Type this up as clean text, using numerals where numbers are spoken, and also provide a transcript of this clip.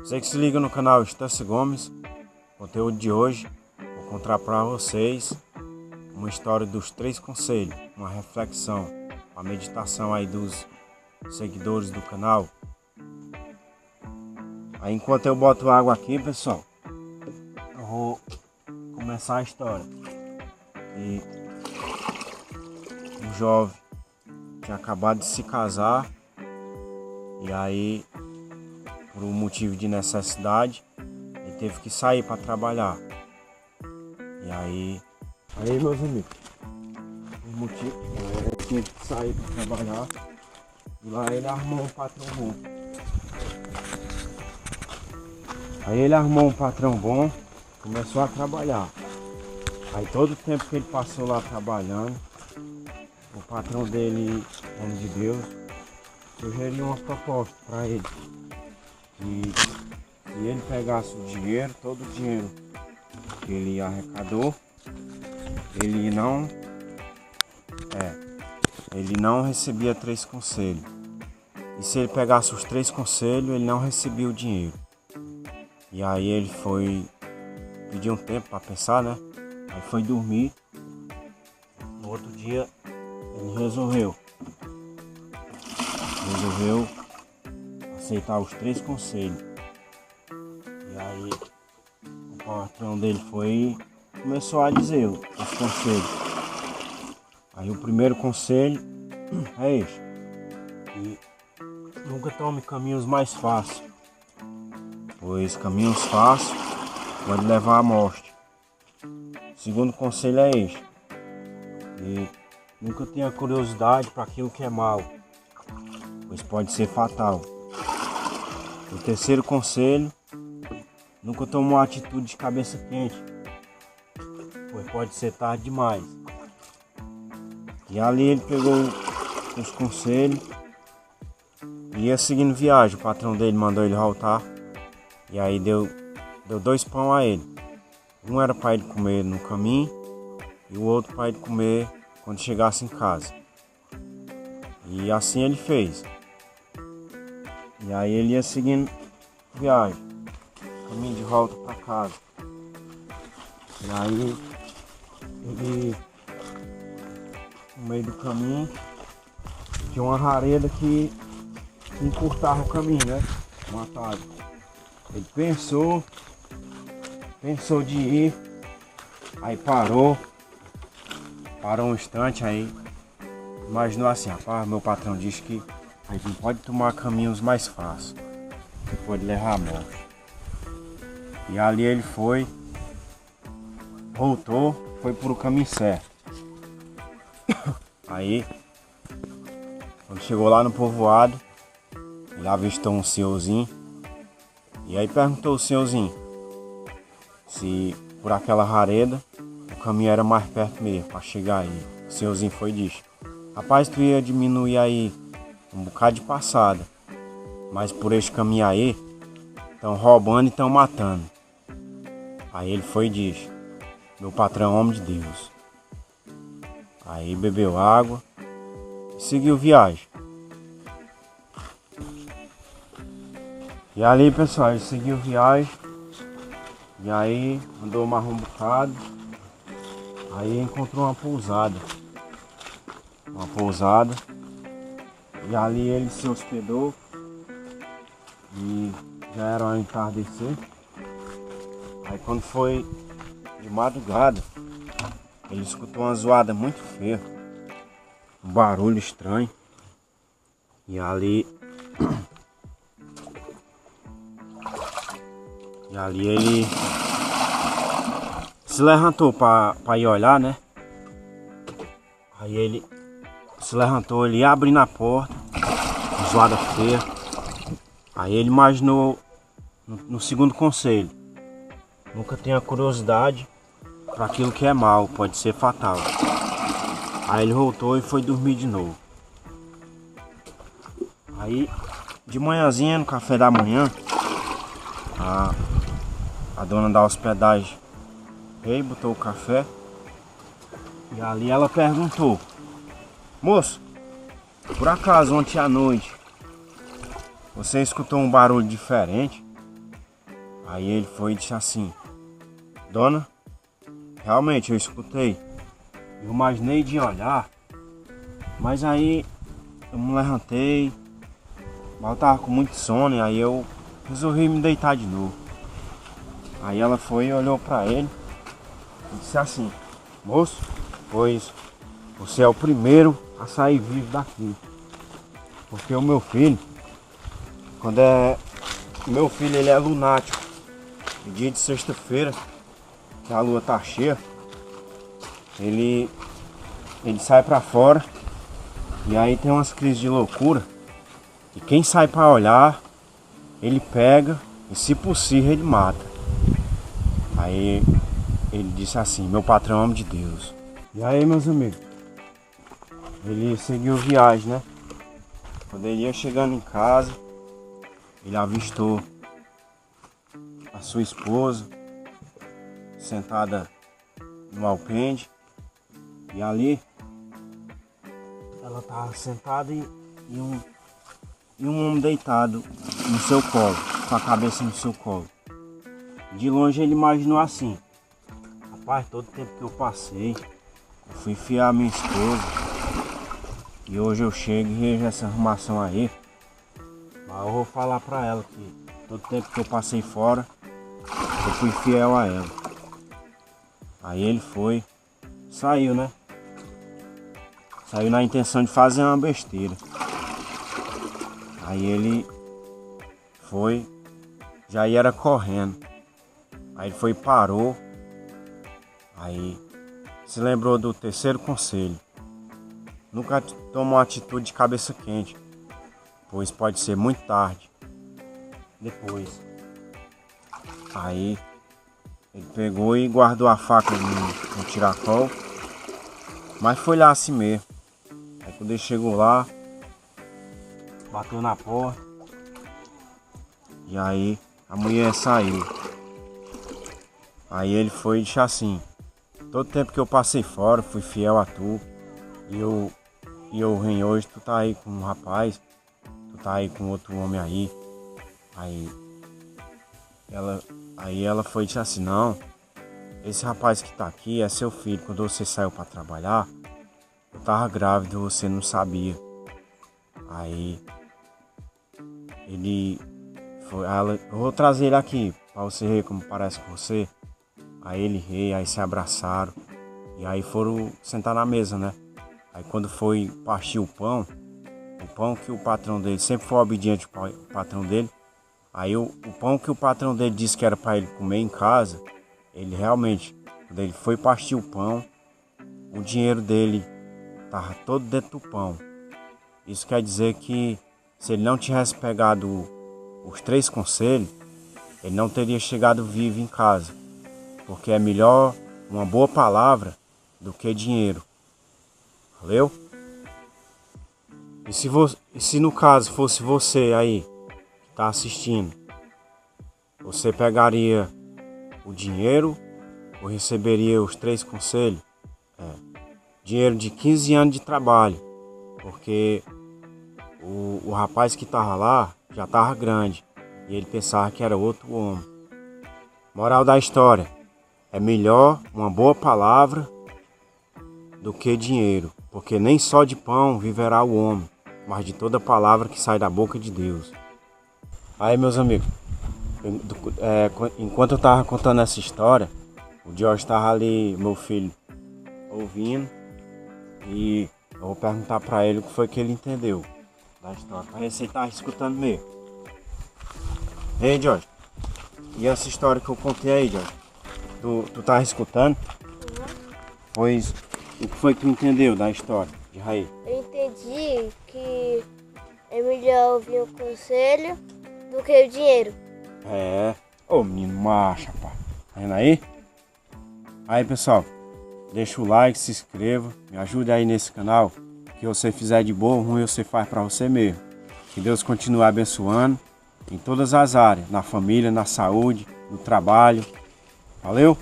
Você que se liga no canal Estância Gomes. Conteúdo de hoje, vou contar para vocês uma história dos 3 conselhos, uma reflexão, uma meditação aí dos seguidores do canal. Aí enquanto eu boto água aqui, pessoal, eu vou começar a história. E um jovem tinha acabado de se casar e aí, por um motivo de necessidade, ele teve que sair para trabalhar. E aí meus amigos, o motivo ele teve que sair para trabalhar e lá ele arrumou um patrão bom. Aí ele arrumou um patrão bom, começou a trabalhar. Aí todo o tempo que ele passou lá trabalhando, o patrão dele, homem de Deus, sugeriu uma proposta para ele. E se ele pegasse o dinheiro, todo o dinheiro que ele arrecadou, ele não recebia 3 conselhos. E se ele pegasse os 3 conselhos, ele não recebia o dinheiro. E aí ele foi pedir um tempo para pensar, né? Aí foi dormir. No outro dia ele resolveu aceitar os 3 conselhos. E aí o patrão dele começou a dizer os conselhos. Aí o primeiro conselho é este: que nunca tome caminhos mais fáceis, pois caminhos fáceis podem levar à morte. O segundo conselho é este: que nunca tenha curiosidade para aquilo que é mal, pois pode ser fatal. O terceiro conselho: nunca tome uma atitude de cabeça quente, pois pode ser tarde demais. E ali ele pegou os conselhos e ia seguindo viagem. O patrão dele mandou ele voltar. E aí deu 2 pão a ele. Um era para ele comer no caminho e o outro para ele comer quando chegasse em casa. E assim ele fez. E aí ele ia seguindo viagem, caminho de volta para casa. E aí ele, no meio do caminho, tinha uma rareda que encurtava o caminho, né? Um atalho. Ele pensou de ir, aí parou um instante, aí imaginou assim: rapaz, meu patrão disse que a gente não pode tomar caminhos mais fáceis, que pode levar à morte. E ali ele voltou, foi por o caminho certo. Aí, quando chegou lá no povoado, ele avistou um senhorzinho. E aí perguntou o senhorzinho se por aquela rareda o caminho era mais perto mesmo para chegar aí. O senhorzinho foi e disse: rapaz, tu ia diminuir aí um bocado de passada, mas por este caminho aí estão roubando e estão matando. Aí ele foi e disse: meu patrão, homem de Deus. Aí bebeu água e seguiu viagem. E ali, pessoal, ele seguiu viagem. E aí andou mais um bocado. Aí encontrou uma pousada. E ali ele se hospedou. E já era um entardecer. Aí quando foi de madrugada, ele escutou uma zoada muito feia, um barulho estranho. E ali ele se levantou para ir olhar, né? Aí ele se levantou, ele ia abrindo a porta, zoada feia. Aí ele imaginou no segundo conselho: nunca tenha curiosidade para aquilo que é mal, pode ser fatal. Aí ele voltou e foi dormir de novo. Aí de manhãzinha, no café da manhã, a dona da hospedagem veio, botou o café. E ali ela perguntou: moço, Por acaso ontem à noite você escutou um barulho diferente? Aí ele foi e disse assim: dona, realmente eu escutei. Eu imaginei de olhar, mas aí eu me levantei, mas eu tava com muito sono, e aí eu resolvi me deitar de novo. Aí ela foi e olhou pra ele e disse assim: moço, pois você é o primeiro a sair vivo daqui. Porque o meu filho, meu filho ele é lunático. No dia de sexta-feira, que a lua tá cheia, ele sai pra fora e aí tem umas crises de loucura. E quem sai pra olhar, ele pega e, se possível, ele mata. Aí ele disse assim: meu patrão é homem de Deus. E aí, meus amigos, ele seguiu viagem, né? Quando ele ia chegando em casa, ele avistou a sua esposa sentada no alpendre. E ali ela estava sentada e um homem deitado no seu colo, com a cabeça no seu colo. De longe ele imaginou assim: rapaz, todo o tempo que eu passei, eu fui fiar a minha esposa, e hoje eu chego e vejo essa arrumação aí. Mas eu vou falar pra ela que todo o tempo que eu passei fora, eu fui fiel a ela. Aí ele foi, saiu, né? Saiu na intenção de fazer uma besteira. Aí ele foi, já ia correndo. Aí ele foi e parou. Aí se lembrou do terceiro conselho: nunca toma uma atitude de cabeça quente, pois pode ser muito tarde depois. Aí ele pegou e guardou a faca no tiracol, mas foi lá assim mesmo. Aí quando ele chegou lá, bateu na porta, e aí a mulher saiu. Aí ele foi e disse assim: todo tempo que eu passei fora, fui fiel a tu, e eu vim hoje, tu tá aí com um rapaz, tu tá aí com outro homem aí. Aí ela foi e disse assim: não, esse rapaz que tá aqui é seu filho. Quando você saiu para trabalhar, eu tava grávida, você não sabia. Aí ele foi, eu vou trazer ele aqui para você ver como parece com você. Aí ele veio, aí se abraçaram e aí foram sentar na mesa, né? Aí quando foi partir o pão que o patrão dele sempre foi obediente ao patrão dele. Aí o pão que o patrão dele disse que era para ele comer em casa, ele realmente, quando ele foi partir o pão, o dinheiro dele estava todo dentro do pão. Isso quer dizer que se ele não tivesse pegado os 3 conselhos, ele não teria chegado vivo em casa. Porque é melhor uma boa palavra do que dinheiro. Valeu? E se no caso fosse você aí que está assistindo, você pegaria o dinheiro ou receberia os 3 conselhos? Dinheiro de 15 anos de trabalho, porque o rapaz que estava lá já estava grande e ele pensava que era outro homem. Moral da história: é melhor uma boa palavra do que dinheiro, porque nem só de pão viverá o homem, mas de toda palavra que sai da boca de Deus. Aí, meus amigos, enquanto eu estava contando essa história, o Jorge estava ali, meu filho, ouvindo, e eu vou perguntar para ele o que foi que ele entendeu da história, para ver se ele estava escutando mesmo. Ei, Jorge, e essa história que eu contei aí, Jorge? Tu tá escutando? Uhum. Pois, o que foi que tu entendeu da história de Raí? Eu entendi que é melhor ouvir o conselho do que o dinheiro. Ô menino macho, rapaz. Tá vendo aí? Aí, pessoal, deixa o like, se inscreva, me ajude aí nesse canal. O que você fizer de bom, ruim você faz pra você mesmo. Que Deus continue abençoando em todas as áreas, na família, na saúde, no trabalho. Valeu?